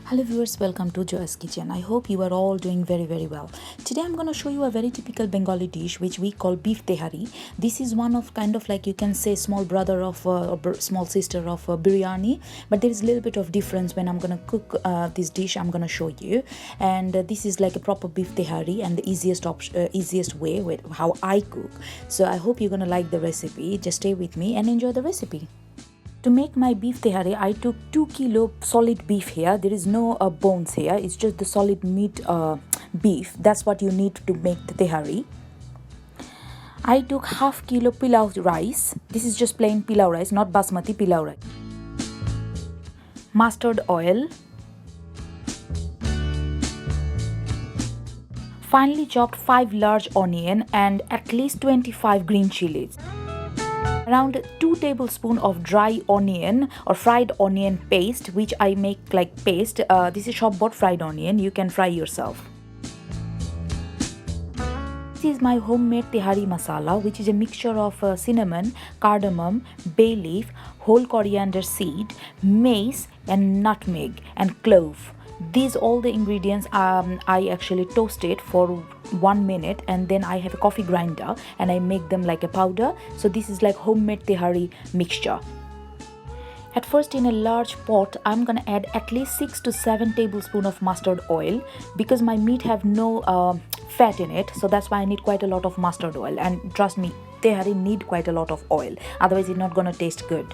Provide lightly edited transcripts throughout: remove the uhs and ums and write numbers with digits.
Hello viewers, welcome to Joy's Kitchen. I hope you are all doing very well. Today I'm going to show you a very typical Bengali dish which we call beef tehari. This is one of kind of like you can say small brother of or small sister of biryani, but there is a little bit of difference when I'm going to cook this dish. I'm going to show you, and this is like a proper beef tehari and the easiest way with how I cook. So I hope you're going to like the recipe. Just stay with me and enjoy the recipe. To make my beef tehari, I took 2 kilo solid beef here. There is no bones here. It's just the solid meat beef. That's what you need to make the tehari. I took half kilo pilau rice. This is just plain pilau rice, not basmati pilau rice. Mustard oil. Finely chopped 5 large onion and at least 25 green chilies. Around 2 tablespoons of dry onion or fried onion paste, which I make like paste. This is shop bought fried onion. You can fry yourself. This is my homemade tehari masala, which is a mixture of cinnamon, cardamom, bay leaf, whole coriander seed, mace and nutmeg and clove. These all the ingredients I actually toasted for 1 minute, and then I have a coffee grinder and I make them like a powder. So this is like homemade tehari mixture. At first, in a large pot, I'm gonna add at least 6 to 7 tablespoons of mustard oil because my meat have no fat in it. So that's why I need quite a lot of mustard oil. And trust me, tehari need quite a lot of oil. Otherwise, it's not gonna taste good.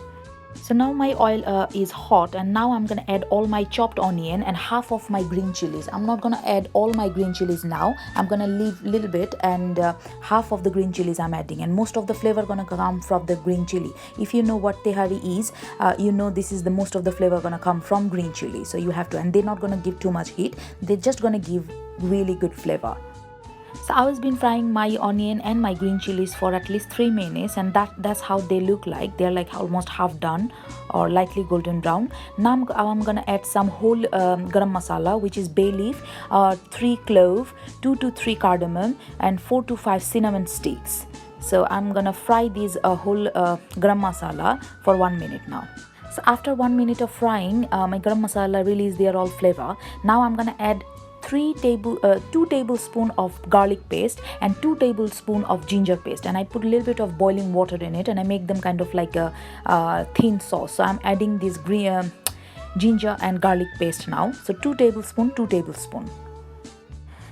So now my oil is hot, and now I'm gonna add all my chopped onion and half of my green chilies. I'm not gonna add all my green chilies now. I'm gonna leave a little bit, and half of the green chilies I'm adding, and most of the flavor gonna come from the green chili. If you know what tehari is, you know this is the most of the flavor gonna come from green chili. So you have to, and they're not gonna give too much heat. They're just gonna give really good flavor. So I was been frying my onion and my green chilies for at least 3 minutes, and that's how they look like. They're like almost half done or lightly golden brown. Now I'm gonna add some whole garam masala, which is bay leaf, 3 clove, 2 to 3 cardamom, and 4 to 5 cinnamon sticks. So I'm gonna fry these whole garam masala for 1 minute now. So after 1 minute of frying, my garam masala release their all flavor. Now I'm gonna add 2 tablespoons of garlic paste and 2 tablespoons of ginger paste, and I put a little bit of boiling water in it, and I make them kind of like a thin sauce. So I'm adding this green ginger and garlic paste now. So 2 tablespoons.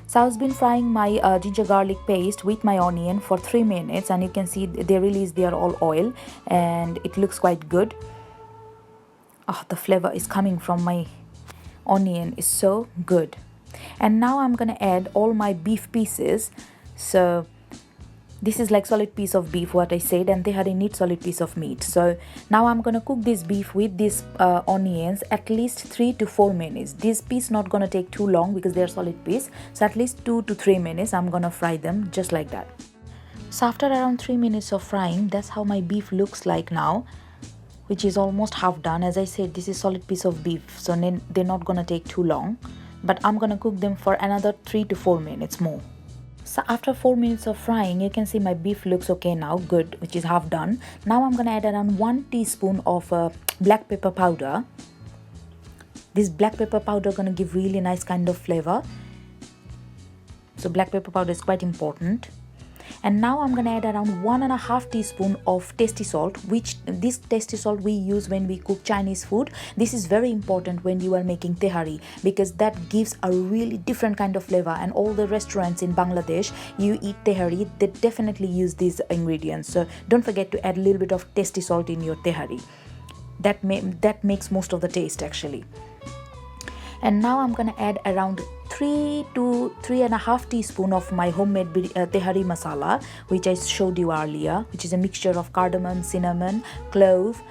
So I've been frying my ginger garlic paste with my onion for 3 minutes, and you can see they release their all oil, and it looks quite good. The flavor is coming from my onion is so good. And now I'm gonna add all my beef pieces. So this is like solid piece of beef, what I said, and they had a neat solid piece of meat. So now I'm gonna cook this beef with these onions at least 3 to 4 minutes. This piece not gonna take too long because they're solid piece. So at least 2 to 3 minutes I'm gonna fry them just like that. So after around 3 minutes of frying, that's how my beef looks like now, which is almost half done. As I said, this is solid piece of beef, so they're not gonna take too long. But I'm gonna cook them for another 3 to 4 minutes more. So after 4 minutes of frying, you can see my beef looks okay now, good, which is half done. Now I'm gonna add around 1 teaspoon of black pepper powder. This black pepper powder gonna give really nice kind of flavor. So black pepper powder is quite important. And now I'm gonna add around 1.5 teaspoon of tasty salt, which this tasty salt we use when we cook Chinese food. This is very important when you are making tehari because that gives a really different kind of flavor, and all the restaurants in Bangladesh you eat tehari, they definitely use these ingredients. So don't forget to add a little bit of tasty salt in your tehari. That makes most of the taste actually. And now I'm gonna add around 3 to 3.5 teaspoon of my homemade tehari masala, which I showed you earlier, which is a mixture of cardamom, cinnamon, clove,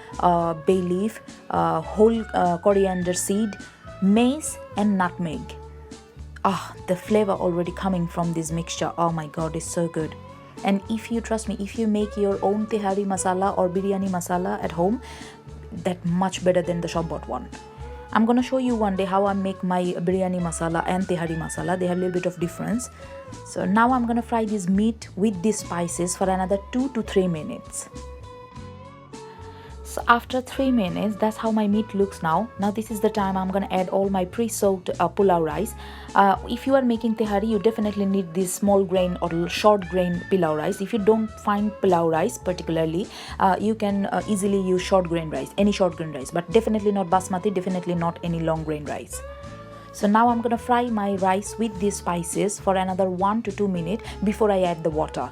bay leaf, whole coriander seed, mace and nutmeg. The flavor already coming from this mixture. Oh my god, it's so good. And if you trust me, if you make your own tehari masala or biryani masala at home, that much better than the shop bought one. I'm gonna show you one day how I make my biryani masala and tehari masala. They have a little bit of difference. So now I'm gonna fry this meat with these spices for another 2 to 3 minutes. So after 3 minutes, that's how my meat looks now. Now this is the time I'm gonna add all my pre-soaked pulao rice. If you are making tehari, you definitely need this small grain or short grain pilau rice. If you don't find pilau rice particularly, you can easily use short grain rice, any short grain rice, but definitely not basmati, definitely not any long grain rice. So now I'm gonna fry my rice with these spices for another 1 to 2 minutes before I add the water.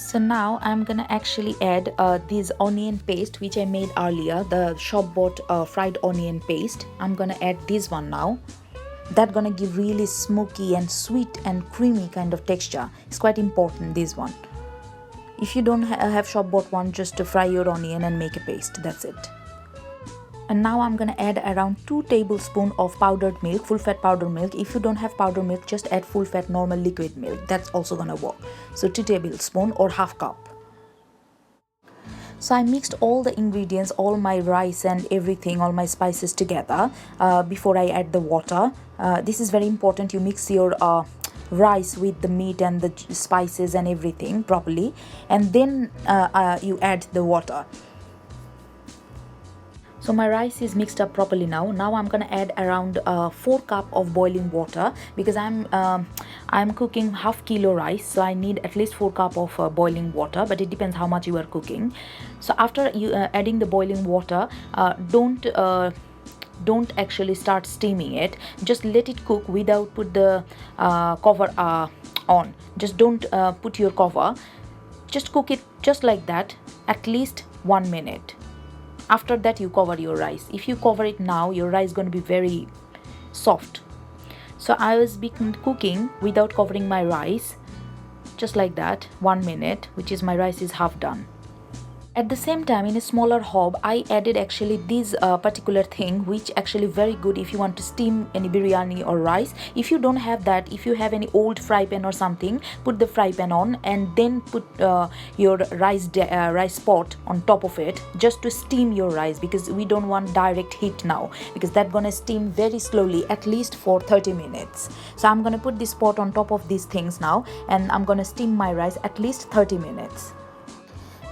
So now I'm gonna actually add this onion paste which I made earlier, the shop bought fried onion paste. I'm gonna add this one now. That's gonna give really smoky and sweet and creamy kind of texture. It's quite important, this one. If you don't have shop bought one, just to fry your onion and make a paste, that's it. And now I'm gonna add around 2 tablespoons of powdered milk, full fat powdered milk. If you don't have powdered milk, just add full fat normal liquid milk. That's also gonna work. So 2 tablespoons or half cup. So I mixed all the ingredients, all my rice and everything, all my spices together before I add the water. This is very important. You mix your rice with the meat and the spices and everything properly, and then you add the water. So my rice is mixed up properly now. Now I'm gonna add around 4 cups of boiling water because I'm cooking half kilo rice, so I need at least 4 cups of boiling water, but it depends how much you are cooking. So after you adding the boiling water, don't actually start steaming it. Just let it cook without put the cover on. Just don't put your cover. Just cook it just like that, at least 1 minute. After that you cover your rice. If you cover it now, your rice is going to be very soft. So I was cooking without covering my rice, just like that, 1 minute, which is my rice is half done. At the same time, in a smaller hob, I added actually this particular thing, which actually very good if you want to steam any biryani or rice. If you don't have that, if you have any old fry pan or something, put the fry pan on and then put your rice pot on top of it just to steam your rice, because we don't want direct heat now, because that's gonna steam very slowly, at least for 30 minutes. So I'm gonna put this pot on top of these things now, and I'm gonna steam my rice at least 30 minutes.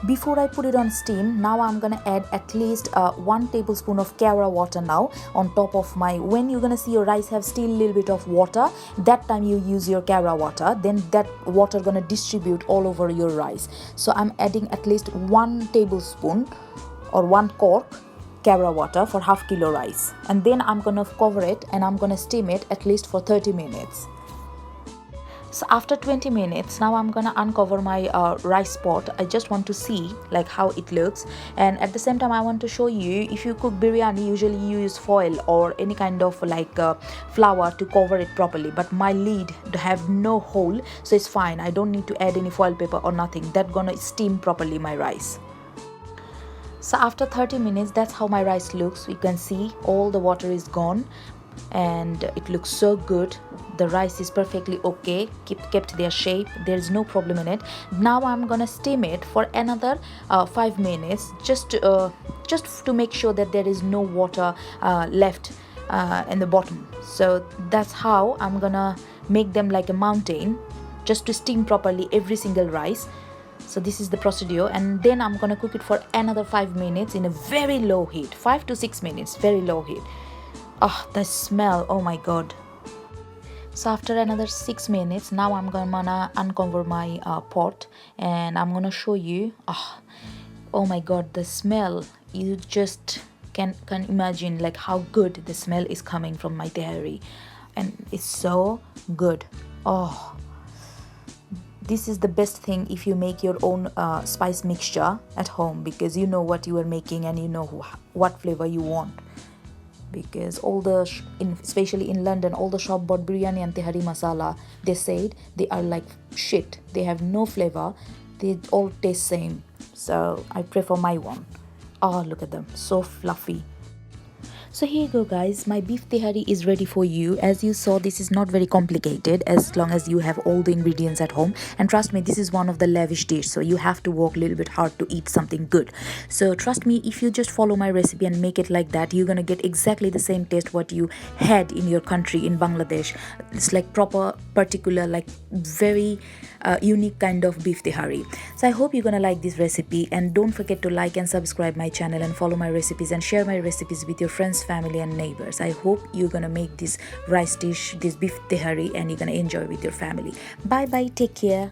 Before I put it on steam, now I'm gonna add at least 1 tablespoon of kara water now on top of my, when you're gonna see your rice have still a little bit of water, that time you use your kara water, then that water gonna distribute all over your rice. So I'm adding at least 1 tablespoon or 1 cork kara water for half kilo rice, and then I'm gonna cover it and I'm gonna steam it at least for 30 minutes. So after 20 minutes, now I'm gonna uncover my rice pot. I just want to see like how it looks, and at the same time I want to show you, if you cook biryani, usually you use foil or any kind of like flour to cover it properly, but my lid have no hole, so it's fine. I don't need to add any foil paper or nothing. That's gonna steam properly my rice. So after 30 minutes, that's how my rice looks. You can see all the water is gone and it looks so good. The rice is perfectly okay, kept their shape, there's no problem in it. Now I'm gonna steam it for another 5 minutes, just to make sure that there is no water left in the bottom. So that's how I'm gonna make them like a mountain, just to steam properly every single rice. So this is the procedure, and then I'm gonna cook it for another 5 minutes in a very low heat, 5 to 6 minutes, very low heat. Oh, the smell, oh my god. So after another 6 minutes, now I'm gonna uncover my pot and I'm gonna show you. Oh my god, the smell, you just can imagine like how good the smell is coming from my tehari, and it's so good. Oh, this is the best thing if you make your own spice mixture at home, because you know what you are making and you know what flavor you want. Because all the especially in London, all the shop bought biryani and tehari masala, they said they are like shit, they have no flavor, they all taste same. So I prefer my one. Oh, look at them, so fluffy. So here you go guys, my beef tehari is ready for you. As you saw, this is not very complicated as long as you have all the ingredients at home, and trust me, this is one of the lavish dish, so you have to work a little bit hard to eat something good. So trust me, if you just follow my recipe and make it like that, you're gonna get exactly the same taste what you had in your country in Bangladesh. It's like proper particular, like very unique kind of beef tehari. So I hope you're gonna like this recipe, and don't forget to like and subscribe my channel and follow my recipes and share my recipes with your friends, family and neighbors. I hope you're gonna make this rice dish, this beef tehari, and you're gonna enjoy with your family. Bye bye, take care.